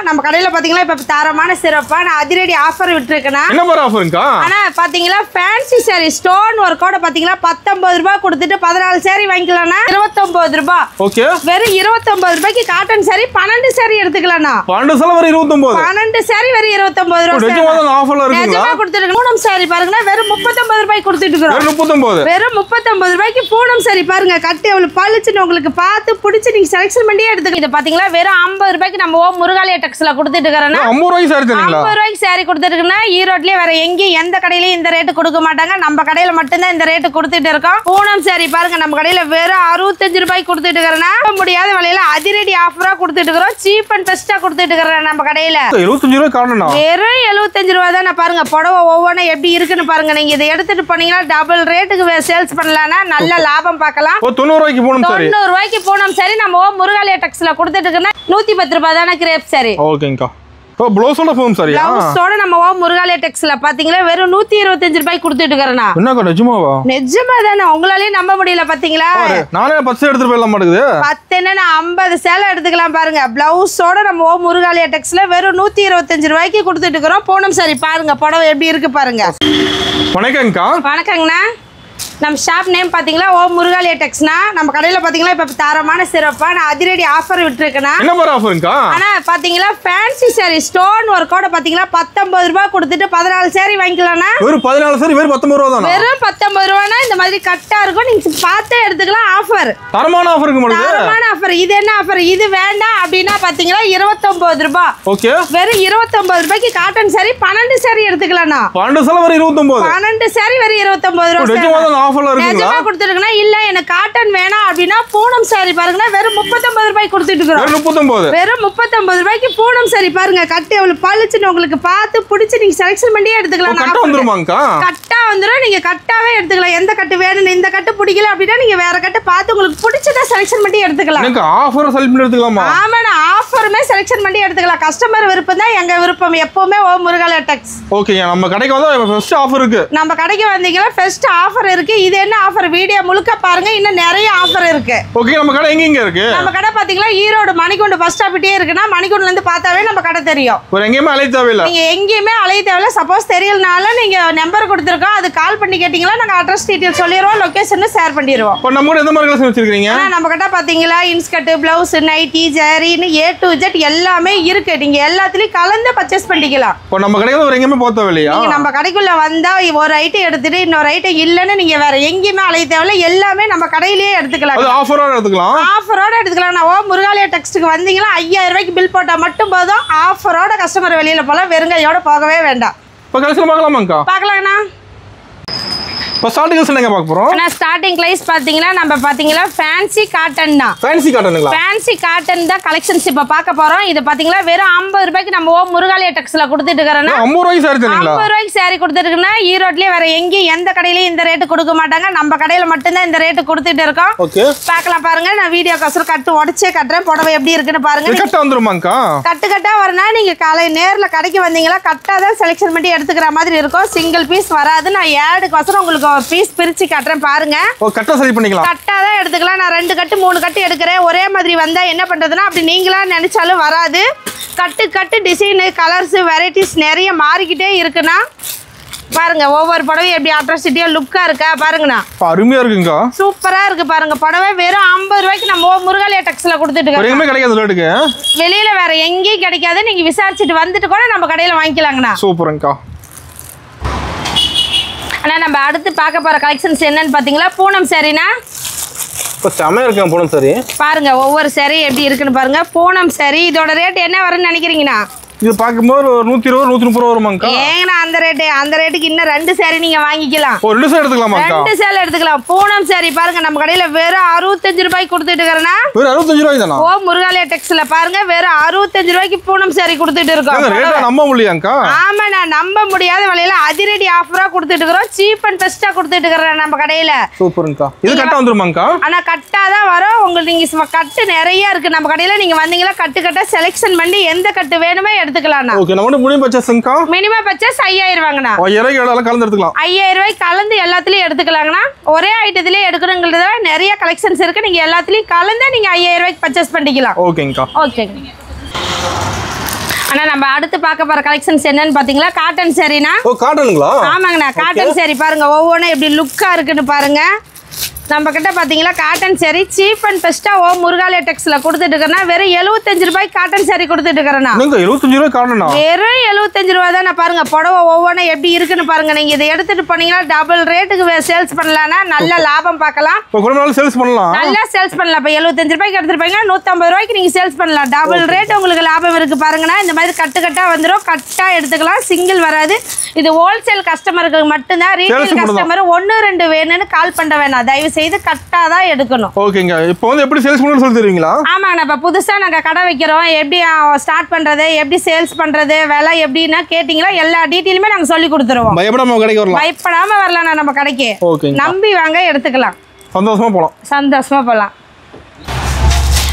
நம்ம கடையில பாத்தீங்களா இப்ப தரமான சிறப்பான அதிரடி ஆஃபர் விட்டுருக்கேனா. என்ன மாதிரி ஆஃபர்ங்கா? ஆனா பாத்தீங்களா ஃபேன்சி சாரி ஸ்டோன் வர்க்கோட பாத்தீங்களா 19 ரூபாய் கொடுத்துட்டு 14 சாரி வாங்கிக்கலாம்னா 29 ரூபாய். ஓகே. வெறும் 29 ரூபாய்க்கு காட்டன் சாரி 12 சாரி எடுத்துக்கலாம்னா. 12 சாரி வரை 29. 12 சாரி வெறும் 29 ரூபாய். நிஜமாதான் ஆஃபர்ல இருக்குங்களா? நிஜமா கொடுத்துருக்கோம். பூனம் சாரி பாருங்க வெறும் 39 ரூபாய்க்கு கொடுத்துட்டு இருக்கோம். வெறும் 39. வெறும் 39 ரூபாய்க்கு பூனம் சாரி பாருங்க. கட்டு எவ்வளவு பளிச்சுன்னு உங்களுக்கு பார்த்து பிடிச்சு நீங்க செலக்ஷன் பண்ணி எடுத்துக்கலாம். இது பாத்தீங்களா வெறும் 50 ரூபாய்க்கு நம்ம முருகாலயா டெக்ஸ்ல கொடுத்துட்டு இருக்கறோம். 50 ரூபாய்க்கு சாரி தரீங்களா? 50 ரூபாய்க்கு சாரி கொடுத்துருக்குன்னா ஈரோட்லயே வேற எங்கேயும் எந்த கடையிலயும் இந்த ரேட்டு கொடுக்க மாட்டாங்க. நம்ம கடையில மட்டும்தான் இந்த ரேட்டு கொடுத்துட்டு இருக்கோம். பூனம் சாரி பாருங்க நம்ம கடையில வெறும் 65 ரூபாய்க்கு கொடுத்துட்டு இருக்கறோம்னா முடியாத விலையில அதிரடி ஆஃபரா கொடுத்துட்டு இருக்கோம். சீப் அண்ட் பெஸ்டா கொடுத்துட்டு இருக்கறோம் நம்ம கடையில. 75 ரூபாய் காரணனா? வெறும் 75 ரூபாய் தான. பாருங்க புடவை ஒவ்வொன்றும் எப்படி இருக்குன்னு பாருங்க. நீங்க இதை எடுத்துட்டு போனீங்கன்னா டபுள் ரேட்டுக்கு சேல்ஸ் பண்ணலாம்னா நல்ல லாபம் பார்க்கலாம். 90 ரூபாய்க்கு பூனம் சாரி. 90 ரூபாய்க்கு பூனம் சாரி நம்ம முருகாலயா டெக்ஸ்ல கொடுத்துட்டு இருக்கோம்னா 110 ரூபாய் தான கிரேப் சாரி. ஓகேங்கா. ஓ ப்ளவுஸோட பூனம் சாரியா? ப்ளவுஸோட நம்ம முருகாலயா டெக்ஸ்ல பாத்தீங்களா வெறும் 125 ரூபாய்க்கு கொடுத்துட்டு இருக்கறேனா. என்னக்கா நிஜமாவா? நிஜமா தானே. உங்களாலே நம்ப முடியல பாத்தீங்களா? நானே 10 எடுத்துட்டு போயிடலாம் மாட்டேங்குது. 10 என்ன 50 சேலை எடுத்துக்கலாம் பாருங்க. ப்ளவுஸோட நம்ம முருகாலயா டெக்ஸ்ல வெறும் 125 ரூபாய்க்கு கொடுத்துட்டு இருக்கோம். பூனம் சாரி பாருங்க புடவை எப்படி இருக்கு பாருங்க. வணக்கம்க்கா. வணக்கங்கண்ணா. நம்ம ஷாப் நேம் பாத்தீங்களா முருகாலயா டெக்ஸ்னா. நம்ம கடையில பாத்தீங்களா இப்ப தரமான சிறப்பான அதிரடி ஆஃபர் விட்டுருக்கேனா. என்ன மாதிரி ஆஃபர்ங்கா? ஆனா பாத்தீங்களா ஃபேன்சி சாரி ஸ்டோன் வர்க்கோட பாத்தீங்களா 19 ரூபாய் கொடுத்துட்டு 14 சாரி வாங்கிக்கலாம்னா. வெறும் 14 சாரி வெறும் 19 ரூபாய் தானா? வெறும் 19 ரூபாய்னா இந்த மாதிரி கட்டா இருக்கும். நீங்க பார்த்தே எடுத்துக்கலாம். ஆஃபர் தரமான ஆஃபர் இருக்கு உங்களுக்கு. தரமான ஆஃபர். இது என்ன ஆஃபர்? இது வேண்டாம் அப்படினா பாத்தீங்களா 29 ரூபாய். ஓகே. வெறும் 29 ரூபாய்க்கு காட்டன் சாரி 12 சாரி எடுத்துக்கலாம்னா. 12 சாரி வரை 29. 12 சாரி வெறும் 29 ரூபாய். நிஜமாதான் ஆஃபர்ல இருக்குங்களா? நிஜமா கொடுத்துருக்கனா. இல்ல எனக்கு காட்டன் வேணாம் அப்படினா பூனம் சாரி பாருங்க வெறும் 39 ரூபாய்க்கு கொடுத்துட்டு இருக்கோம். வெறும் 39. வெறும் 39 ரூபாய்க்கு பூனம் சாரி பாருங்க. கட்டு எவ்வளவு பளிச்சுன்னு உங்களுக்கு பார்த்து பிடிச்சு நீங்க செலக்ஷன் பண்ணி எடுத்துக்கலாம். கட்ட வந்துருமாங்கா? கட்டா வந்துரும். நீங்க கட்டாவே எடுத்துக்கலாம். எந்த கட்டு வேணும் இந்த கட்டு பிடிக்கல அப்படினா நீங்க வேற கட்டு பார்த்து உங்களுக்கு பிடிச்சத செலக்ஷன் பண்ணி எடுத்துக்கலாம். எனக்கு ஆஃபர் செலக்ட் பண்ணி எடுத்துக்கலாமா? ஆமாண்ணா ஆஃபருமே செலக்ஷன் பண்ணி எடுத்துக்கலாம். கஸ்டமர் விருப்பம் தான் எங்க விருப்பம். எப்பவுமே முருகாலயா டெக்ஸ். ஓகே. நம்ம கடைக்கு வந்தா ஃபர்ஸ்ட் ஆஃபர் இருக்கு. நம்ம கடைக்கு வந்தீங்கன்னா ஃபர்ஸ்ட் ஆஃபர் இருக்கு. இது என்ன ஆஃபர்? வீடியோ முழுக்க பாருங்க. இன்னும் நிறைய ஆஃபர் இருக்கு. ஓகே. நம்ம கடை எங்க இருக்கு? நம்ம கடை பாத்தீங்களா ஈரோடு மணிக்கூண்டு பஸ் ஸ்டாப்ட்டே இருக்குன்னா மணிக்கூண்டுல இருந்து பார்த்தாவே நம்ம கடை தெரியும். ஒரு எங்கேயுமே அலைய தேவையில்லை. நீங்க எங்கேயுமே அலைய தேவையில்லை. சப்போஸ் தெரியலனால நீங்க நம்பர் கொடுத்துருக்கோம். அது கால் பண்ணி கேட்டீங்களா நாங்க அட்ரஸ் டீடைல் சொல்லிடுவோம். லொகேஷன் ஷேர் பண்ணிடுவோம். இப்போ நம்ம எந்த மாதிரி கலெக்ஷன் வச்சிருக்கீங்க? நம்ம கடை பாத்தீங்களா இன்ஸ்கர்ட் பிளவுஸ் நைட்டி ஜரின்னு A to Z எல்லாமே இருக்கு. நீங்க எல்லாத்துலயும் கலந்து பர்ச்சேஸ் பண்ணிக்கலாம். இப்போ நம்ம கடைக்கு ஒரு எங்கேயுமே போக தேவையில்லையா? நீங்க நம்ம கடைக்குள்ள வந்தா ஒரு ஐட்டம் எடுத்துட்டு இன்னொரு ஐட்டம் இல்லன்னு நீங்க வேற எங்கேயுமே அலைய தேவையில்லை. எல்லாமே நம்ம கடையிலேயே எடுத்துக்கலாம். அது ஆஃபரோட எடுத்துக்கலாம். ஆஃபரோட எடுத்துக்கலாம். நான் முருகாலயா டெக்ஸ்ட்டுக்கு வந்தீங்கன்னா 5000 ரூபாய்க்கு பில் போட்டா மட்டும் போதும். ஆஃபரோட கஸ்டமர் வெளியில போலாம். வெறுங்கையோட போகவே வேண்டாம். இப்போ கலெக்ஷன் பார்க்கலாமாங்கா? பார்க்கலாம்ண்ணா. இப்போ ஸ்டார்டிங் கலெக்ஷன் எங்க பார்க்க போறோம்? நான் ஸ்டார்டிங் ப்ரைஸ் பாத்தீங்கன்னா நம்ம பாத்தீங்களா ஃபேன்சி காட்டன் தான். ஃபேன்சி காட்டனுங்களா? ஃபேன்சி காட்டன் தான் கலெக்ஷன்ஸ் இப்ப பார்க்க போறோம். இது பாத்தீங்களா வெறும் 50 ரூபாய்க்கு நம்ம முருகாலயா டெக்ஸ்ல கொடுத்துட்டு இருக்கறோம்னா 50 ரூபாய்க்கு சாரி தரீங்களா? 50 ரூபாய்க்கு சாரி கொடுத்துருக்குன்னா ஈரோட்லயே வேற எங்கேயும் எந்த கடையிலயும் இந்த ரேட்டு கொடுக்க மாட்டாங்க. நம்ம கடையில மட்டும்தான் இந்த ரேட்டு கொடுத்துட்டு இருக்கோம். ஓகே. பார்க்கலாம் பாருங்க. நான் வீடியோ கசர் கட்டு உடைச்சே கட்டுறேன். புடவை எப்படி இருக்குன்னு பாருங்க. கட்ட வந்துருமாங்கா? கட்டு கட்டா வரனா நீங்க காலை நேர்ல கடைக்கு வந்தீங்களா கட்டா தான் செலக்ஷன் பண்ணி எடுத்துக்கிற மாதிரி இருக்கும். சிங்கிள் பீஸ் வராது. நான் ஏடுக்கோசரம் உங்களுக்கு பீஸ் பிரிச்சு கட்டுறேன் பாருங்க. ஓ கட்ட சரி பண்ணிக்கலாம். கட்டா தான் எடுத்துக்கலாம். நான் 2 கட்டு 3 கட்டு எடுக்கிறேன். ஒரே மாதிரி வந்தா என்ன பண்றதுன்னா அப்படி நீங்களா நினைச்சாலும் வராது. கட்டு கட்டு டிசைனு கலர்ஸ் வெரைட்டிஸ் நிறைய மாறிக்கிட்டே இருக்குன்னா பாருங்க. ஒவ்வொரு புடவையும் எப்படி அட்ராசிட்டியா லுக்கா இருக்கா பாருங்கண்ணா. அருமையா இருக்குங்க. சூப்பரா இருக்கு பாருங்க. புடவை வெறும் 50 ரூபாய்க்கு நம்ம முருகாலயா டெக்ஸ்ல கொடுத்துட்டு இருக்கோம். எங்கேயுமே கிடைக்காது ரேட்டுக்கு. வெளியில வேற எங்கேயும் கிடைக்காது. நீங்க விசாரிச்சுட்டு வந்துட்டு கூட நம்ம கடையில வாங்கிக்கலாங்கண்ணா. சூப்பர்ங்கா. ஆனா நம்ம அடுத்து பார்க்க போற கலெக்ஷன்ஸ் என்னன்னு பாத்தீங்களா பூனம் சாரினா. இப்போ செமையா இருக்கு பூனம் சாரி. பாருங்க ஒவ்வொரு சாரி எப்படி இருக்குன்னு பாருங்க. பூனம் சாரி இதோட ரேட் என்ன வரும்னு நினைக்கிறீங்கன்னா? இது பாக்கும்போது 120 130 ரூபாய் வருமாங்கா? ஏங்கண்ணா அந்த ரேட்டுக்கு இன்னும் 2 சாரி நீங்க வாங்கிக்கலாம். ஒரு 2 சாரி எடுத்துக்கலாமாங்கா? 2 சாரி எடுத்துக்கலாம். பூனம் சாரி பாருங்க நம்ம கடையில வெறும் 65 ரூபாய்க்கு கொடுத்துட்டு இருக்கறனா. வெறும் 65 ரூபாய் தானா? முருகாலயா டெக்ஸ்ல பாருங்க வெறும் 65 ரூபாய்க்கு பூனம் சாரி கொடுத்துட்டு இருக்கோம். ரேட்டா நம்ப முடியலங்கா? ஆமா நான் நம்ப முடியாத விலையில அதிரடி ஆஃபரா கொடுத்துட்டு இருக்கோம். சீப் அண்ட் பெஸ்டா கொடுத்துட்டு இருக்கறேன் நம்ம கடையில. சூப்பர்ங்கா. இது கட்ட வந்துருமாங்கா? ஆனா கட்டா தான் வரும். உங்களுக்கு நீங்க கட்டு நிறைய இருக்கு நம்ம கடையில. நீங்க வந்தீங்களா கட்டு கட்டா செலக்ஷன் பண்ணி எந்த கட்டு வேணுமோ எடுத்துக்கலாம். ஓகே. நம்ம மினிமம் பர்சேஸ்ங்கா? மினிமம் பர்சேஸ் 5000 வாங்கனா. 5000 எல்லாம் கலந்து எடுத்துக்கலாம். 5000 ரூபாய் கலந்து எல்லாத்துலயும் எடுத்துக்கலாங்கனா. ஒரே ஐட்டத்திலே எடுக்கணும்ங்கறத நிறைய கலெக்ஷன்ஸ் இருக்கு. நீங்க எல்லாத்துலயும் கலந்து நீங்க 5000 ரூபாய்க்கு பர்சேஸ் பண்ணிக்கலாம். ஓகேங்கா. ஓகேங்க. ஆனா நம்ம அடுத்து பார்க்க போற கலெக்ஷன்ஸ் என்னன்னு பாத்தீங்களா காட்டன் சாரீனா. ஓ காட்டனுங்களா? ஆமாங்கண்ணா காட்டன் சாரி பாருங்க ஒவ்வொன்றும் எப்படி லுக்கா இருக்குன்னு பாருங்க. நம்ம கிட்ட பாத்தீங்களா காட்டன் சாரி சீப் அண்ட் பெஸ்டா முருகாலயா டெக்ஸ்ல கொடுத்துட்டு இருக்கேன்னா வெறும் 75 ரூபாய் காட்டன் சாரி கொடுத்துட்டு இருக்கேன்னா. 75 ரூபாய் காட்டனா? வெறும் 75 ரூபாய் தான். பாருங்க புடவை ஒவ்வொன்றும் எப்படி இருக்குன்னு பாருங்க. நீங்க இதை எடுத்துட்டு போனீங்கன்னா டபுள் ரேட்டுக்கு சேல்ஸ் பண்ணலாம்னா நல்ல லாபம் பார்க்கலாம். சேல்ஸ் பண்ணலாம், நல்லா சேல்ஸ் பண்ணலாம். இப்போ 75 ரூபாய்க்கு எடுத்துட்டு போய் 150 ரூபாய்க்கு நீங்க சேல்ஸ் பண்ணலாம். டபுள் ரேட் உங்களுக்கு லாபம் இருக்கு பாருங்கன்னா. இந்த மாதிரி கட்டா வந்துடும், கட்டா எடுத்துக்கலாம், சிங்கிள் வராது. இது ஹோல்சேல் கஸ்டமருக்கு மட்டும்தான். ரீட்டைல் கஸ்டமர் 1 2 வேணும்னு கால் பண்ண வேணாம். தயவு செய்து கட்டா தான் எடுக்கணும். ஓகேங்க. இப்போ வந்து எப்படி சேல்ஸ் பண்ணனும்னு சொல்லி தருவீங்களா? ஆமாங்க. இப்ப புதுசா நாங்க கடை வைக்கிறோம், எப்படி ஸ்டார்ட் பண்றது, எப்படி சேல்ஸ் பண்றது, விலை எப்படின்னா கேட்டிங்களா எல்லா டீடைலுமே நாங்க சொல்லி கொடுத்துருவோம். பயப்படாம கடைக்கு வரலாம். பயப்படாம வரலாம் நம்ம கடைக்கு. நம்பி வாங்க எடுத்துக்கலாம். சந்தோஷமா போலாம். சந்தோஷமா போலாம்.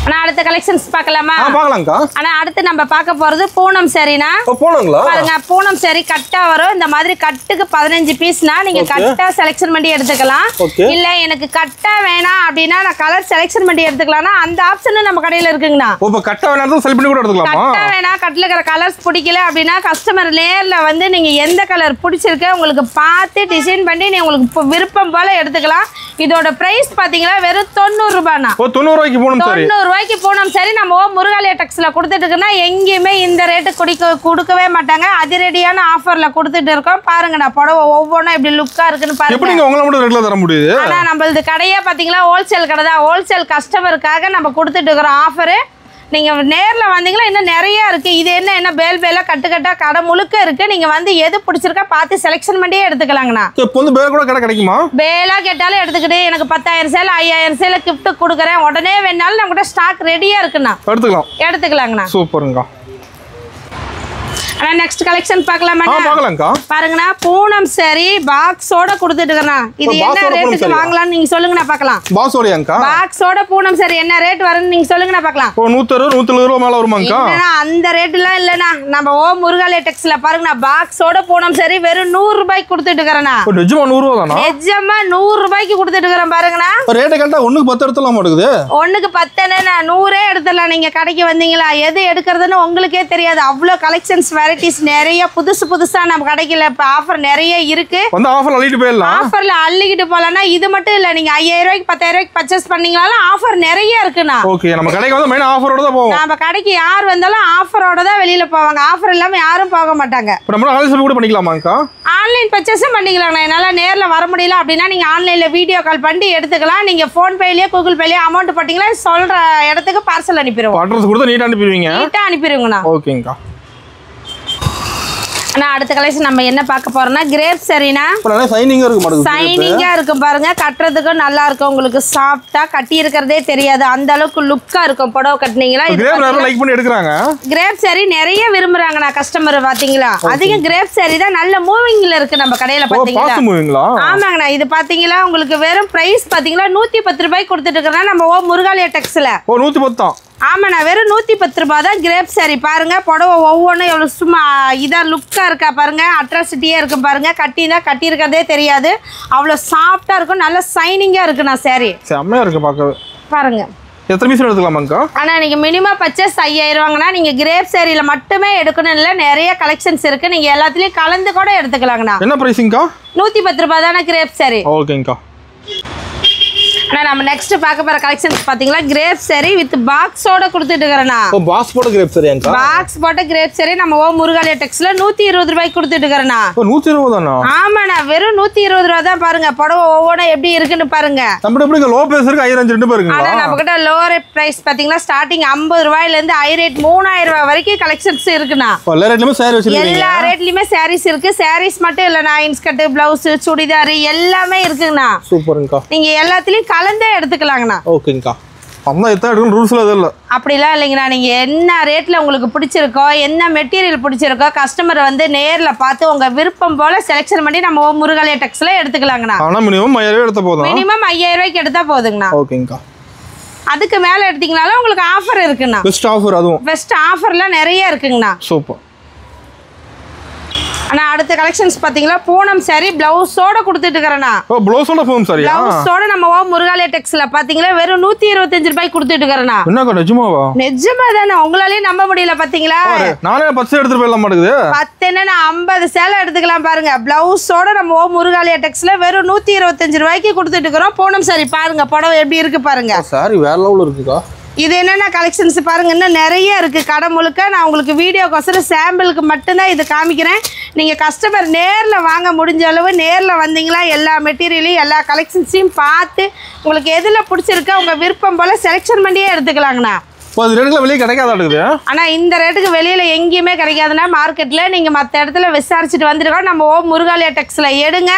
ஆனா அடுத்த கலெக்ஷன்ஸ் பார்க்கலாமா? பார்க்கலாம்க்கா. ஆனா அடுத்து நம்ம பார்க்க போறது பூனம் சாரினா. பூனங்களா? பாருங்க பூனம் சாரி கட்டா வரும். இந்த மாதிரி கட்டுக்கு 15 பீஸ்னா நீங்க கட்டா செலக்ஷன் பண்ணி எடுத்துக்கலாம். இல்ல எனக்கு கட்டா வேணாம் அப்படின்னா நான் கலர் செலக்ஷன் பண்ணி எடுத்துக்கலாம்னா அந்த ஆப்ஷனும் நம்ம கடையில இருக்குங்கண்ணா. இப்போ கட்டா வேணாலும் செலக்ட் பண்ணி கூட எடுத்துக்கலாமா? கட்டா வேணா கட்டில இருக்கிற கலர்ஸ் பிடிக்கல அப்படின்னா கஸ்டமர் நேர்ல வந்து நீங்க எந்த கலர் பிடிச்சிருக்கு உங்களுக்கு பார்த்து டிசைன் பண்ணி நீங்க உங்களுக்கு விருப்பம் போல எடுத்துக்கலாம். இதோட பிரைஸ் பாத்தீங்கன்னா வெறும் 90 ரூபாய்னா. 90 ரூபாய்க்கு பூனம் சாரி. 90 ரூபாய்க்கு பூனம் சாரி நம்ம முருகாலயா டெக்ஸ்ல கொடுத்துட்டு இருக்கோம்னா எங்கேயுமே இந்த ரேட்டு கொடுக்கவே மாட்டாங்க. அதிரடியான ஆஃபர்ல கொடுத்துட்டு இருக்கோம். பாருங்க நான் புடவை ஒவ்வொன்றும் எப்படி லுக்கா இருக்குன்னு பாருங்க. எப்படிங்க உங்களை மட்டும் ரெகுலரா தர முடியுது? ஆனா நம்மளது கடையே பாத்தீங்களா ஹோல்சேல் கடை தான். ஹோல்சேல் கஸ்டமருக்காக நம்ம கொடுத்துட்டு இருக்கிறோம் ஆஃபரு. நீங்க நேர்ல வந்தீங்களா இன்னும் நிறைய இருக்கு. இது என்ன பேலா கட்டா கடை முழுக்க இருக்கு. நீங்க வந்து எது பிடிச்சிருக்கா பார்த்து செலக்ஷன் பண்ணியே எடுத்துக்கலாங்கண்ணா. இப்போ வந்து பேல கூட கடை கிடைக்குமா? பேலா கேட்டாலும் எடுத்துக்கிட்டு எனக்கு 10,000 சேல் 5,000 சேல கிஃப்ட் கொடுக்குறேன் உடனே வேணாலும் நம்ம கிட்ட ஸ்டாக் ரெடியா இருக்குண்ணா. எடுத்துக்கலாங்கண்ணா. சூப்பருங்க. ஆனா நெக்ஸ்ட் கலெக்ஷன் பார்க்கலாமா? பார்க்கலாம்க்கா. பாருங்கண்ணா பூனம் சாரி பாக்ஸோட கொடுத்துட்டு இருக்கேன்னா இது என்ன ரேட்டுக்கு வாங்கலாம்னு நீங்க சொல்லுங்கண்ணா பார்க்கலாம். பாக்ஸோடயாங்கா? பாக்ஸோட பூனம் சாரி என்ன ரேட் வரும்னு நீங்க சொல்லுங்கண்ணா பார்க்கலாம். 160 170 ரூபாய் மேல வருமாங்கா? அந்த ரேட்லாம் இல்லண்ணா. நம்ம முருகாலயா டெக்ஸ்ல பாருங்கண்ணா பாக்ஸோட பூனம் சாரி வெறும் 100 ரூபாய்க்கு கொடுத்துட்டு இருக்கறேன்னா. நிஜமா 100 ரூபாய் தானா? நிஜமா 100 ரூபாய்க்கு கொடுத்துட்டு இருக்கறேன் பாருங்கண்ணா. ரேட் கேட்டா 1க்கு 10 எடுத்துலாம் மாட்டேங்குது. 1க்கு 10 என்ன 100 எடுத்துடலாம். நீங்க கடைக்கு வந்தீங்களா எது எடுக்கிறதுன்னு உங்களுக்கே தெரியாது. அவ்வளோ கலெக்ஷன்ஸ் வெரைட்டிஸ் நிறைய புதுசா நம்ம கடைக்குல இப்ப ஆஃபர் நிறைய இருக்கு. வந்து ஆஃபர் அள்ளிட்டு போயிடலாம். ஆஃபர்ல அள்ளிக்கிட்டு போலாம்னா இது மட்டும் இல்ல. நீங்க 5,000 ரூபாய்க்கு 10,000 ரூபாய்க்கு பர்ச்சேஸ் பண்ணீங்களாலும் ஆஃபர் நிறைய இருக்குண்ணா. ஓகே. நம்ம கடைக்கு வந்து மெயின் ஆஃபரோட தான் போவோம். நம்ம கடைக்கு யார் வந்தாலும் ஆஃபரோட தான் வெளியில போவாங்க. ஆஃபர் இல்லாம யாரும் போக மாட்டாங்க. இப்போ நம்ம ஆன்லைன் கூட பண்ணிக்கலாமாங்கா? ஆன்லைன் பர்ச்சேஸும் பண்ணிக்கலாம்ண்ணா. என்னால நேர்ல வர முடியல அப்படின்னா நீங்க ஆன்லைன்ல வீடியோ கால் பண்ணி எடுத்துக்கலாம். நீங்க போன் பேலயே கூகுள் பேலயே அமௌண்ட் போட்டீங்களா சொல்ற இடத்துக்கு பார்சல் அனுப்பிடுவோம். அட்ரஸ் கொடுத்தா நீட்டா அனுப்பிடுவீங்க? நீட்டா அனுப்பிடுவோங்கண்ணா. ஓகேங்கா. நான் அடுத்த கலெக்ஷன் நம்ம என்ன பார்க்க போறோம்னா கிரேப் சாரினா. சைனிங்கா இருக்கு பாருங்க. சைனிங்கா இருக்கும் பாருங்க. கட்டுறதுக்கு நல்லா இருக்கும். உங்களுக்கு சாஃப்ட்டா கட்டி இருக்கிறதே தெரியாது. அந்த அளவுக்கு லுக்கா இருக்கும். புடவை கட்டினீங்களா கிரேப் நிறைய லைக் பண்ணி எடுக்கறாங்க. கிரேப் சாரி நிறைய விரும்புறாங்க நான் கஸ்டமர் பாத்தீங்களா. அதிகம் கிரேப் சாரி தான் நல்ல மூவிங்ல இருக்கு நம்ம கடையில பாத்தீங்களா. பாத்து மூவிங்களா? ஆமாங்கண்ணா. இது பாத்தீங்களா உங்களுக்கு வெறும் பிரைஸ் பாத்தீங்களா 110 ரூபாய்க்கு கொடுத்துட்டு இருக்கறனா நம்ம முருகாலயா டெக்ஸ்ல. 110 தான். ஆமாண்ணா வெறும் 110 ரூபாய் தான் கிரேப் சாரி. பாருங்க புடவை ஒவ்வொன்றும் எவ்வளவு சும்மா இதா லுக்கா இருக்கா பாருங்க. அட்ராசிட்டியா இருக்கு பாருங்க. கட்டி இருக்கிறதே தெரியாது. அவ்வளோ சாஃப்டா இருக்கும். நல்ல சைனிங்கா இருக்குண்ணா சாரி. செம்மையா இருக்கு பார்க்கவே. பாருங்க எத்தனை பீஸ் எடுத்துக்கலாமாங்கா? ஆனா நீங்க மினிமம் பர்ச்சேஸ் 5,000 ரூபாங்கண்ணா. நீங்க கிரேப் சாரியில மட்டுமே எடுக்கணும் இல்ல நிறைய கலெக்ஷன்ஸ் இருக்கு. நீங்க எல்லாத்துலயும் கலந்து கூட எடுத்துக்கலாங்கண்ணா. என்ன பிரைஸிங்கா? 110 ரூபாய் தானே கிரேப் சாரி. ஓகேங்கா. ஆனா நம்ம நெக்ஸ்ட் பார்க்க போற கலெக்ஷன்ஸ் பாத்தீங்களா கிரேப் சாரி வித் பாக்ஸோட கொடுத்துட்டு இருக்கறனா. பாக்ஸ் போட்ட கிரேப் சாரியாங்கா? பாக்ஸ் போட்ட கிரேப் சாரி நம்ம முருகாலயா டெக்ஸ்ல 120 ரூபாய்க்கு கொடுத்துட்டு இருக்கறனா. 120 தானா? ஆமாண்ணா வெறும் 120 ரூபாய் தான். பாருங்க புடவை ஒவ்வொன்றும் எப்படி இருக்குன்னு பாருங்க. நம்ம எப்படி லோ பிரைஸ் இருக்கு ஹை ரேஞ்ச் ரெண்டு பாருங்க. ஆனா நம்ம கிட்ட லோவர் பிரைஸ் பாத்தீங்களா ஸ்டார்டிங் 50 ரூபாயில இருந்து ஹை ரேட் 3000 ரூபாய் வரைக்கும் கலெக்ஷன்ஸ் இருக்குண்ணா. எல்லா ரேட்லயுமே சாரி வச்சிருக்கீங்க? எல்லா ரேட்லயுமே சாரீஸ் இருக்கு. சாரீஸ் மட்டும் இல்லண்ணா இன்ஸ்கர்ட் பிளவுஸ் சுடிதார் எல்லாமே இருக்குண்ணா. சூப்பர்ங்கா. நீங்க எல்லாத்துலயும் கலந்தே எடுத்துக்கலாம். ஓகேங்கா. அம்மா எத்தனை எடுக்கணும் ரூல்ஸ்ல இல்ல. அப்படிலாம் இல்லைங்கண்ணா. நீங்க என்ன ரேட்ல உங்களுக்கு பிடிச்சிருக்கோ என்ன மெட்டீரியல் பிடிச்சிருக்கோ கஸ்டமர் வந்து நேர்ல பார்த்து உங்க விருப்பம் போல செலக்ஷன் பண்ணி நம்ம முருகாலயா டெக்ஸ்ல எடுத்துக்கலாங்கண்ணா. ஆனா மினிமம் 5000 எடுத்தா போதும். மினிமம் 5000 ரூபாய்க்கு எடுத்தா போதுங்கண்ணா. ஓகேங்கா. அதுக்கு மேல எடுத்தீங்கனாலும் உங்களுக்கு ஆஃபர் இருக்குண்ணா. Best offer. அதுவும் பெஸ்ட் ஆஃபர்லாம் நிறைய இருக்குங்கண்ணா. சூப்பர். ஆனா அடுத்த கலெக்ஷன்ஸ் பாத்தீங்களா பூனம் சாரி பிளவுஸோட கொடுத்துட்டு இருக்கறேனா. ஓ ப்ளவுஸோட பூனம் சாரி. பிளவுஸோட நம்ம முருகாலயா டெக்ஸ்ல பாத்தீங்களா வெறும் 125 ரூபாய்க்கு கொடுத்துட்டு இருக்கறேனா. என்னக்கா நிஜமாவா? நிஜமா தானே, உங்களாலே நம்ப முடியல பாத்தீங்களா. நானே 10 எடுத்துட்டு போயிடலாம் மாட்டேங்குது. 10 என்னன்னா 50 சேலை எடுத்துக்கலாம் பாருங்க. பிளவுஸோட நம்ம முருகாலயா டெக்ஸ்ல வெறும் 125 ரூபாய்க்கு கொடுத்துட்டு இருக்கறோம். பூனம் சாரி பாருங்க, புடவை எப்படி இருக்கு பாருங்க. சாரி வேற லெவல்ல இருக்குக்கா. இது என்னென்ன கலெக்ஷன்ஸ் பாருங்க, இன்னும் நிறைய இருக்குது கடை முழுக்க. நான் உங்களுக்கு வீடியோக்கோசரம் சாம்பிளுக்கு மட்டும்தான் இது காமிக்கிறேன். நீங்கள் கஸ்டமர் நேரில் வாங்க முடிஞ்ச அளவு நேரில் வந்தீங்களா எல்லா மெட்டீரியலையும் எல்லா கலெக்ஷன்ஸையும் பார்த்து உங்களுக்கு எதில் பிடிச்சிருக்கோ உங்கள் விருப்பம் போல் செலெக்ஷன் பண்ணியே எடுத்துக்கலாங்கண்ணா. வெளியே கிடைக்காது. ஆனால் இந்த ரேட்டுக்கு வெளியில் எங்கேயுமே கிடைக்காதுன்னா மார்க்கெட்டில் நீங்கள் மற்ற இடத்துல விசாரிச்சுட்டு வந்துருக்கோம். நம்ம முருகாலயா டெக்ஸில் எடுங்க,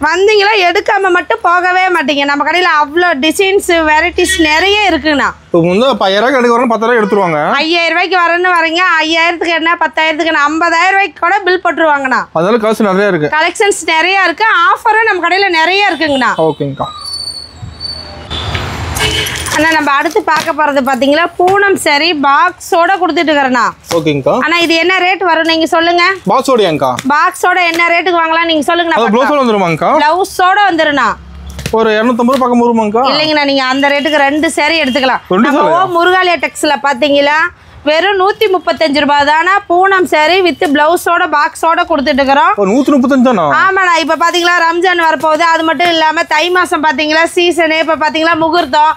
வந்தீங்களா எடுக்காமல் மட்டும் போகவே மாட்டீங்க. நம்ம கடையில் அவ்வளோ டிசைன்ஸ் வெரைட்டிஸ் நிறைய இருக்குண்ணா. இப்போ வந்து 5000 ரூபாய்க்கு வரணும், 10,000 எடுத்துருவாங்க. 5000 ரூபாய்க்கு வரணும்னு வரீங்க, 5000க்கு என்ன 10,000க்கு என்ன 50,000 ரூபாய்க்கு கூட பில் போட்டுருவாங்கண்ணா. அதனால காசு நிறைய இருக்கு, கலெக்ஷன்ஸ் நிறைய இருக்கு, ஆஃபரும் நம்ம கடையில் நிறைய இருக்குங்கண்ணா. ஓகேங்கக்கா. அண்ணா நம்ம அடுத்து பார்க்க போறது பாத்தீங்களா பூனம் சாரி பாக்ஸோட கொடுத்துட்டு இருக்கறேனா. ஓகேங்கக்கா. அண்ணா இது என்ன ரேட் வரும் நீங்க சொல்லுங்க. பாக்ஸோடயாங்கக்கா? பாக்ஸோட என்ன ரேட்டுக்கு வாங்கலாம் நீங்க சொல்லுங்க. அது ப்ளவுஸோட வந்துருமாங்கக்கா? ப்ளவுஸோட வந்துருனா ஒரு 250 பக்கம் வருமாங்கக்கா? இல்லைங்கண்ணா, நீங்க அந்த ரேட்டுக்கு 2 சாரி எடுத்துக்கலாம். முருகாலயா டெக்ஸ்ல பாத்தீங்களா வெறும் 135 ரூபாய் தானா பூனம் சாரி வித் பிளவுஸோட பாக்ஸோட கொடுத்துட்டு இருக்கிறோம். 135 தானா? ஆமாண்ணா. இப்ப பாத்தீங்களா ரம்ஜான் வரப்போகுது, அது மட்டும் இல்லாம தை மாசம் பாத்தீங்களா சீசனு, இப்ப பாத்தீங்களா முகூர்த்தம்,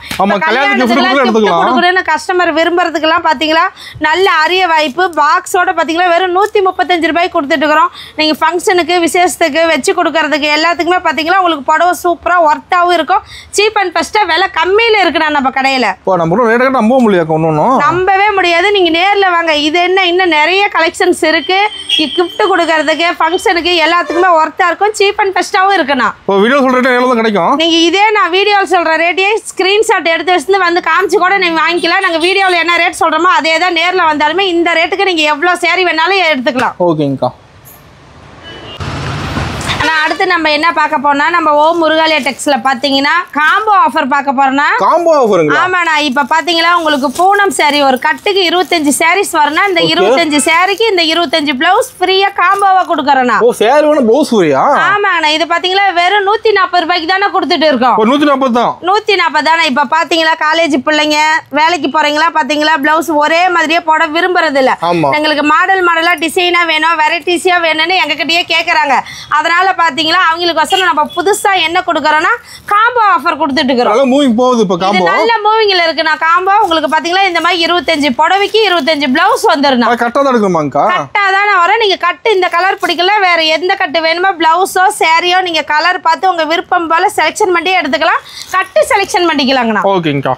கல்யாணத்துக்கு கஸ்டமர் விரும்புறதுக்கெல்லாம் பாத்தீங்களா நல்ல அரிய வாய்ப்பு. பாக்ஸோட பாத்தீங்களா வெறும் 135 ரூபாய்க்கு கொடுத்துட்டு இருக்கிறோம். நீங்க ஃபங்க்ஷனுக்கு விசேஷத்துக்கு வச்சு கொடுக்கறதுக்கு எல்லாத்துக்குமே பாத்தீங்களா உங்களுக்கு புடவை சூப்பரா ஒர்த்தாவும் இருக்கும். சீப் அண்ட் பெஸ்டா விலை கம்மியில இருக்குண்ணா நம்ம கடையில. நம்பவே முடியாது, நீங்க நேர்ல வாங்க. இது என்ன இன்னும் நிறைய கலெக்ஷன்ஸ் இருக்கு. கிஃப்ட் கொடுக்கிறதுக்கு ஃபங்க்ஷனுக்கு எல்லாத்துக்குமே ஒர்த்தா இருக்கும், சீப் அண்ட் பெஸ்டாவும் இருக்குண்ணா. வீடியோ சொல்ற ரேட் எவ்வளவு கிடைக்கும்? நீங்க இதே நான் வீடியோல சொல்ற ரேட்டே ஸ்கிரீன்ஷாட் எடுத்து வச்சு வந்து காமிச்சு கூட நீங்க வாங்கிக்கலாம். நாங்க வீடியோல என்ன ரேட் சொல்றோமோ அதே தான் நேர்ல வந்தாலுமே இந்த ரேட்டுக்கு நீங்க எவ்வளவு சாரி வேணாலும் எடுத்துக்கலாம். ஓகேங்கக்கா. அடுத்து நம்ம என்ன பார்க்க போறோம்னா நம்ம முருகாலயா டெக்ஸ்ல பாத்தீங்கன்னா காம்போ ஆஃபர் பார்க்க போறோம்னா. காம்போ ஆஃபருங்களா? ஆமாண்ணா. இப்ப பாத்தீங்களா உங்களுக்கு பூனம் சாரி ஒரு கட்டுக்கு 25 சாரீஸ் வரனா இந்த 25 சாரிக்கு இந்த 25 பிளவுஸ் ஃப்ரீயா காம்போவா கொடுக்கறேனா. ஓ சாரி வேணும் பிளவுஸ் ஃப்ரீயா? ஆமாண்ணா. இது பாத்தீங்களா வெறும் 140 ரூபாய்க்கு தானே கொடுத்துட்டு இருக்கோம். 140 தான். 140 தானே. இப்ப பாத்தீங்களா காலேஜ் பிள்ளைங்க வேலைக்கு போறீங்களா பாத்தீங்களா பிளவுஸ் ஒரே மாதிரியே போட விரும்புறது இல்ல. எங்களுக்கு மாடலா டிசைனா வேணும், வெரைட்டிஸா வேணும்னு எங்ககிட்டயே கேக்குறாங்க. அதனால பாத்தீங்களா அவங்களுக்கு நம்ம புதுசா என்ன கொடுக்கறோம்னா காம்போ ஆஃபர் கொடுத்துட்டு இருக்கோம். நல்ல மூவிங் போகுது. இப்ப காம்போ நல்ல மூவிங்ல இருக்கு. நான் காம்போ உங்களுக்கு பாத்தீங்களா இந்த மாதிரி 25 புடவைக்கு 25 பிளவுஸ் வந்துருனா. கட்டா தான் எடுக்கணுமாங்கா? கட்டா தான வர. நீங்க கட்டு இந்த கலர் பிடிக்கல வேற எந்த கட்டு வேணுமோ பிளவுஸோ சாரியோ நீங்க கலர் பார்த்து உங்க விருப்பம் போல செலக்ஷன் பண்ணி எடுத்துக்கலாம். கட்டு செலக்ஷன் பண்ணிக்கலாங்கண்ணா. ஓகேங்கா.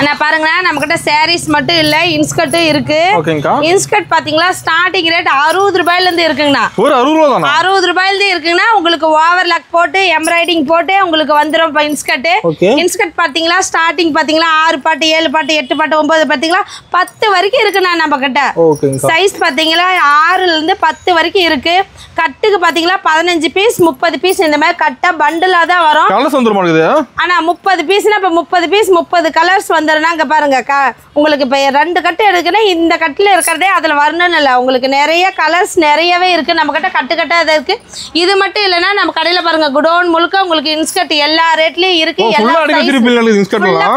அண்ணா பாருங்க நம்ம கிட்ட சாரீஸ் மட்டும் இல்ல இன்ஸ்கர்ட் இருக்கு. ஓகேங்கா. இன்ஸ்கர்ட் பாத்தீங்களா ஸ்டார்டிங் ரேட் 60 ரூபாயில இருந்து இருக்குங்கண்ணா. ஒரு 60 ரூபாய் தானா? 60 ரூபாயில இருந்து இருக்குங்கண்ணா. உங்களுக்கு ஓவர்லாக் போட்டு எம்ப்ராய்டிங் போட்டு உங்களுக்கு வந்துரும் இன்ஸ்கர்ட். இன்ஸ்கர்ட் பாத்தீங்களா ஸ்டார்டிங் பாத்தீங்களா 6 பாட்டு 7 பாட்டு 8 பாட்டு 9 பாத்தீங்களா 10 வரைக்கும் இருக்குண்ணா நம்ம கிட்ட. சைஸ் பாத்தீங்களா 6ல இருந்து 10 வரைக்கும் இருக்கு. கட்டுக்கு பாத்தீங்களா 15 பீஸ் 30 பீஸ் இந்த மாதிரி கட்டா பண்டலா தான் வரும். கலர்ஸ் வந்துரும் மாட்டேங்குது. ஆனா 30 பீஸ்னா இப்ப 30 பீஸ் 30 கலர்ஸ் வந்துருனாங்க பாருங்க. உங்களுக்கு இப்ப 2 கட்டு எடுக்குன்னா இந்த கட்டுல இருக்கிறதே அதுல வரணும்னு இல்ல. உங்களுக்கு நிறைய கலர்ஸ் நிறையவே இருக்கு நம்ம கிட்ட. கட்டு கட்டா இருக்கு. இது மட்டும் இல்லைன்னா நம்ம கடையில பாருங்க குடோன் முழுக்க உங்களுக்கு இன்ஸ்கர்ட் எல்லா ரேட்லயும் இருக்கு.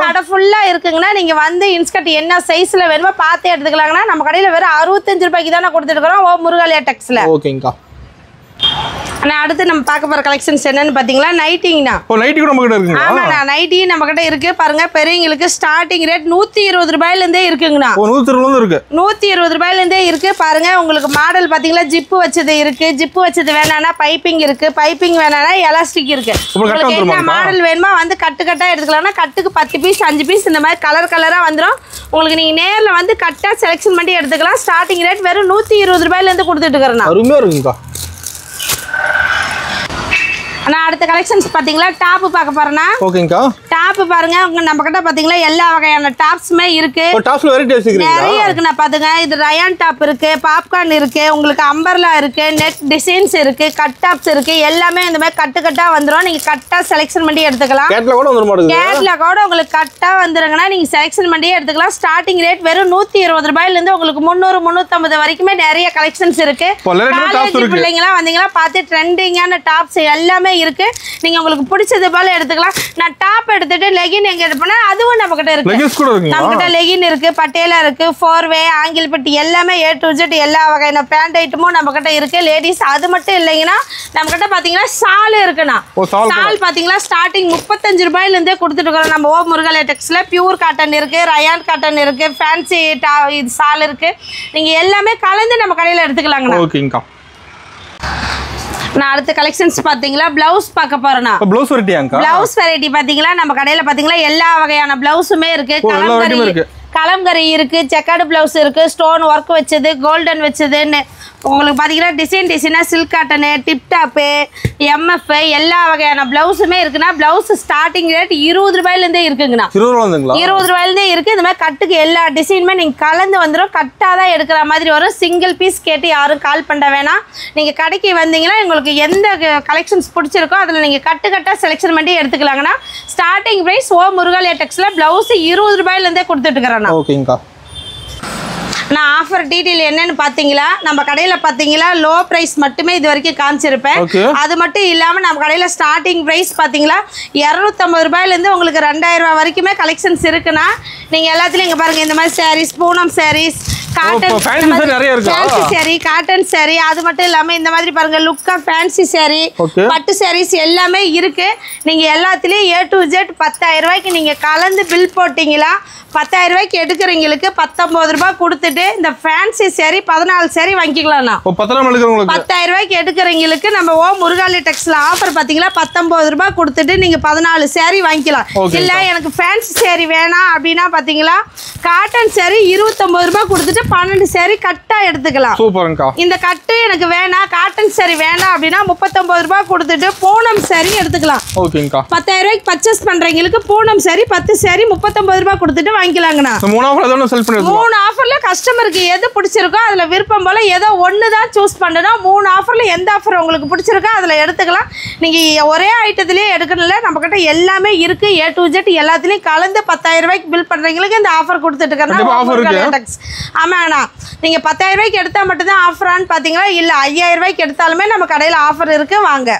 கடை ஃபுல்லா இருக்குங்கன்னா நீங்க வந்து இன்ஸ்கர்ட் என்ன சைஸ்ல வேணுமோ பார்த்து எடுத்துக்கலாங்கன்னா நம்ம கடையில வெறும் 65 ரூபாய்க்கு தானே கொடுத்துட்டு இருக்கோம் முருகாலயா டெக்ஸ்ல. ஓகேங்கா. ஆனா அடுத்து நம்ம பார்க்க போற கலெக்ஷன்ஸ் என்னன்னு பாத்தீங்களா நைட்டிங்கண்ணா. நைட்டி கூட நம்ம கிட்ட இருக்குங்க. ஆமாண்ணா நைட்டி நம்ம கிட்ட இருக்கு பாருங்க. பெரியவங்களுக்கு ஸ்டார்டிங் ரேட் 120 ரூபாயில இருந்தே இருக்குங்கண்ணா. 120 இருக்கு. 120 ரூபாயில இருந்தே இருக்கு பாருங்க. உங்களுக்கு மாடல் பாத்தீங்களா ஜிப்பு வச்சது இருக்கு. ஜிப்பு வச்சது வேணானா பைப்பிங் இருக்கு. பைப்பிங் வேணானா எலாஸ்டிக் இருக்கு. உங்களுக்கு என்ன மாடல் வேணுமா வந்து கட்டு கட்டா எடுத்துக்கலாம்னா கட்டுக்கு 10 பீஸ் 5 பீஸ் இந்த மாதிரி கலர் கலரா வந்துடும். உங்களுக்கு நீங்க நேர்ல வந்து கட்டா செலக்ஷன் பண்ணி எடுத்துக்கலாம். ஸ்டார்டிங் ரேட் வெறும் 120 ரூபாயில இருந்து கொடுத்துட்டு இருக்கறேன். அருமையா இருக்குங்க. நான் அடுத்த கலெக்ஷன்ஸ் பாத்தீங்களா டாப் பார்க்க போறேனா ஓகேங்கா டாப் பாருங்க நம்ம கிட்ட பாத்தீங்களா எல்லா வகையான டாப்ஸ்மே இருக்கு டாப்ஸ்ல வெரைட்டி வச்சிருக்கீங்க நிறைய இருக்குண்ணா பாத்துங்க இது ரயான் டாப் இருக்கு பாப்கார்ன் இருக்கு உங்களுக்கு அம்பர்லா இருக்கு நெக் டிசைன்ஸ் இருக்கு கட் டாப்ஸ் இருக்கு எல்லாமே இந்த மாதிரி கட்டு கட்டா வந்துரும் நீங்க கட்டா செலக்ஷன் பண்ணி எடுத்துக்கலாம் கேட்லாக் கூட வந்துரும் மாட்டேங்குது கேட்லாக் உங்களுக்கு கட்டா வந்துருங்கன்னா நீங்க செலக்ஷன் பண்ணி எடுத்துக்கலாம் ஸ்டார்டிங் ரேட் வெறும் 120 ரூபாயில இருந்து உங்களுக்கு 300 350 வரைக்குமே நிறைய கலெக்ஷன்ஸ் இருக்கு பிள்ளைங்களா வந்தீங்களா பார்த்து ட்ரெண்டிங்கான டாப்ஸ் எல்லாமே இருக்கு நீங்க உங்களுக்கு பிடிச்சது போல எடுத்துக்கலாம் நான் டாப் எடுத்துட்டு லெகின் எங்க எடுப்பேனா அதுவும் நம்ம கிட்ட இருக்கு லெகின்ஸ் கூட இருக்குங்க நம்ம கிட்ட லெகின் இருக்கு பட்டேலா இருக்கு 4-வே ஆங்கிள் பட்டி எல்லாமே A to Z எல்லா வகையான பேண்ட் ஐட்டமும் நம்ம கிட்ட இருக்கு லேடிஸ் அது மட்டும் இல்லைங்கன்னா நம்ம கிட்ட பாத்தீங்கன்னா ஷால் இருக்குனா ஷால் பாத்தீங்களா ஸ்டார்டிங் 35 ரூபாயில இருந்தே கொடுத்துட்டு இருக்கோம் நம்ம ஓ முருகா லேட்டெக்ஸ்ல பியூர் காட்டன் இருக்கு ரயான் காட்டன் இருக்கு ஃபேன்சி இது ஷால் இருக்கு நீங்க எல்லாமே கலந்து நம்ம கடையில எடுத்துக்கலாங்க ஓகேங்கா நான் அடுத்த கலெக்ஷன்ஸ் பாத்தீங்களா ப்ளவுஸ் பார்க்க போறேனா ப்ளவுஸ் வெரைட்டியாங்கா ப்ளவுஸ் வெரைட்டி பாத்தீங்களா நம்ம கடையில பாத்தீங்களா எல்லா வகையான ப்ளவுஸுமே இருக்கு கலம்கரி இருக்கு செக்கர்டு ப்ளவுஸ் இருக்கு ஸ்டோன் ஒர்க் வச்சது கோல்டன் வச்சதுன்னு உங்களுக்கு பாத்தீங்கன்னா டிசைனா silk cotton tip top MF எல்லா வகையான ப்ளவுஸுமே இருக்குன்னா ப்ளவுஸ் ஸ்டார்டிங் ரேட் 20 ரூபாயில இருந்தே இருக்குங்கண்ணா 20 ரூபாயில இருந்தே இருக்கு இந்த மாதிரி கட்டுக்கு எல்லா டிசைனுமே நீங்க கலந்து வந்துடும் கட்டா தான் எடுக்கிற மாதிரி வரும் சிங்கிள் பீஸ் கேட்டு யாரும் கால் பண்ண வேணாம் நீங்க கடைக்கு வந்தீங்கன்னா உங்களுக்கு எந்த கலெக்ஷன்ஸ் பிடிச்சிருக்கோ அதுல நீங்க கட்டா செலக்ஷன் பண்ணி எடுத்துக்கலாங்கன்னா ஸ்டார்டிங் பிரைஸ் ஓ முருகா லேட்டெக்ஸ்ல ப்ளவுஸ் 20 ரூபாயில இருந்தே கொடுத்துட்டு இருக்கிறேன் ஓகேங்கா நான் ஆஃபர் டீடைல் என்னன்னு பாத்தீங்களா நம்ம கடையில பாத்தீங்களா லோ பிரைஸ் மட்டுமே இது வரைக்கும் காமிச்சிருப்பேன் அது மட்டும் இல்லாம நம்ம கடையில ஸ்டார்டிங் பிரைஸ் பாத்தீங்களா 250 ரூபாயில இருந்து உங்களுக்கு 2000 ரூபாய் வரைக்குமே கலெக்ஷன்ஸ் இருக்குன்னா நீங்க எல்லாத்துலயும் இங்க பாருங்க இந்த மாதிரி saris Poonam saris cotton fancy sari cotton sari அது மட்டும் இல்லாம இந்த மாதிரி பாருங்க லுக்கா ஃபேன்சி சாரி பட்டு சாரீஸ் எல்லாமே இருக்கு நீங்க எல்லாத்துலயும் A to Z 10000 ரூபாய்க்கு நீங்க கலந்து பில் போட்டீங்களா 10000 ரூபாய்க்கு எடுக்கிறவங்களுக்கு 19 ரூபாய் கொடுத்துட்டு இந்த ஃபேன்சி சாரி 14 சாரி வாங்கிக்கலாம்ண்ணா 10000 ரூபாய்க்கு எடுக்கிறவங்களுக்கு நம்ம ஓ முருகா லேட்டெக்ஸ்ல ஆஃபர் பாத்தீங்களா 19 ரூபாய் கொடுத்துட்டு நீங்க 14 சாரி வாங்கிக்கலாம் இல்ல எனக்கு ஃபேன்சி சாரி வேணாம் அப்படின்னா பாத்தீங்களா காட்டன் சாரி 29 ரூபாய் கொடுத்துட்டு 12 சாரி கட்டா எடுத்துக்கலாம் சூப்பர்ங்கா இந்த கட்டு எனக்கு வேணாம் காட்டன் சாரி வேணாம் அப்படின்னா 39 ரூபாய் கொடுத்துட்டு பூனம் சாரி எடுத்துக்கலாம் ஓகேங்கா 10000 ரூபாய்க்கு பர்ச்சேஸ் பண்றவங்களுக்கு பூனம் சாரி 10 சாரி 39 ரூபாய் கொடுத்துட்டு வாங்கிக்கலாங்கண்ணா மூணு ஆஃபர்ல கஸ்டமருக்கு எது பிடிச்சிருக்கோ அதுல விருப்பம் போல ஏதோ ஒன்று தான் சூஸ் பண்ணணும் 3 ஆஃபர்ல எந்த ஆஃபர் உங்களுக்கு பிடிச்சிருக்கோ அதுல எடுத்துக்கலாம் நீங்க ஒரே ஐட்டத்திலேயே எடுக்கணும்ல நம்ம கிட்ட எல்லாமே இருக்கு A to Z எல்லாத்துலயும் கலந்து 10000 ரூபாய்க்கு பில் பண்றவங்களுக்கு இந்த ஆஃபர் கொடுத்துட்டு இருக்கேன் ஆமாண்ணா நீங்க 10000 ரூபாய்க்கு எடுத்தா மட்டும் தான் ஆஃபரான்னு பாத்தீங்களா இல்ல 5000 ரூபாய்க்கு எடுத்தாலுமே நம்ம கடையில ஆஃபர் இருக்கு வாங்க